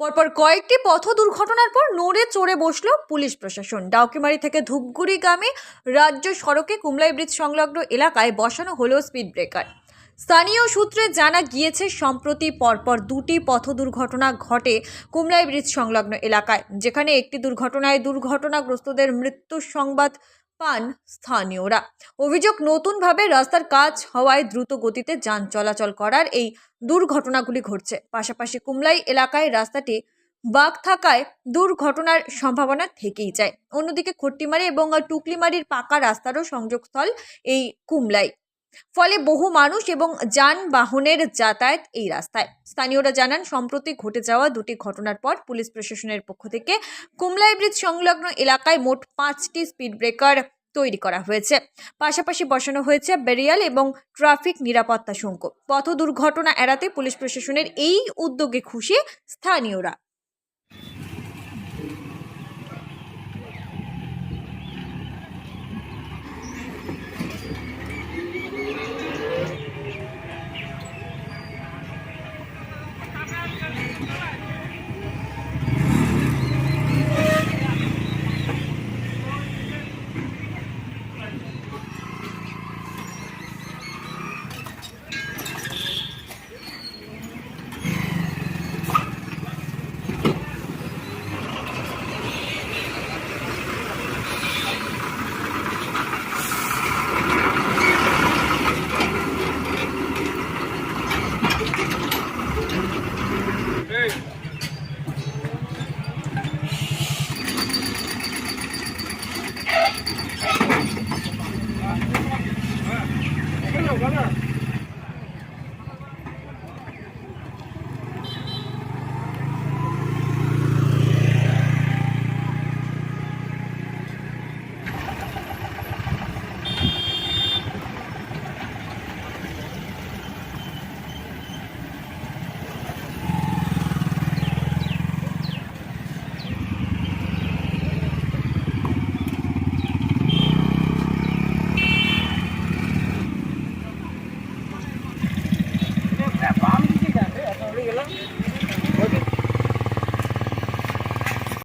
পরপর কয়েকটি পথ দুর্ঘটনার পর নড়ে চড়ে বসল পুলিশ প্রশাসন। ডাউকিমারি থেকে ধূপগুড়িগামী রাজ্য সড়কে কুমলাই ব্রিজ সংলগ্ন এলাকায় বসানো হলো স্পিড ব্রেকার। স্থানীয় সূত্রে জানা গিয়েছে, সম্প্রতি পরপর দুটি পথ দুর্ঘটনা ঘটে কুমলাই ব্রিজ সংলগ্ন এলাকায়, যেখানে একটি দুর্ঘটনায় দুর্ঘটনাগ্রস্তদের মৃত্যুর সংবাদ পান স্থানীয়রা। অভিযোগ, নতুনভাবে রাস্তার কাজ হওয়ায় দ্রুত গতিতে যান চলাচল করার এই দুর্ঘটনাগুলি ঘটছে। পাশাপাশি কুমলাই এলাকায় রাস্তাটি বাঁক থাকায় দুর্ঘটনার সম্ভাবনা থেকেই যায়। অন্যদিকে খট্টিমারি এবং টুকলিমারির পাকা রাস্তারও সংযোগস্থল এই কুমলাই, ফলে বহু মানুষ এবং যানবাহনের যাতায়াত এই রাস্তায়। স্থানীয়রা জানান, সম্প্রতি ঘটে যাওয়া দুটি ঘটনার পর পুলিশ প্রশাসনের পক্ষ থেকে কুমলাই ব্রিজ সংলগ্ন এলাকায় মোট 5টি স্পিড ব্রেকার তৈরি করা হয়েছে। পাশাপাশি বসানো হয়েছে ব্যারিয়ার এবং ট্রাফিক নিরাপত্তা শঙ্কু। পথ দুর্ঘটনা এড়াতে পুলিশ প্রশাসনের এই উদ্যোগে খুশি স্থানীয়রা।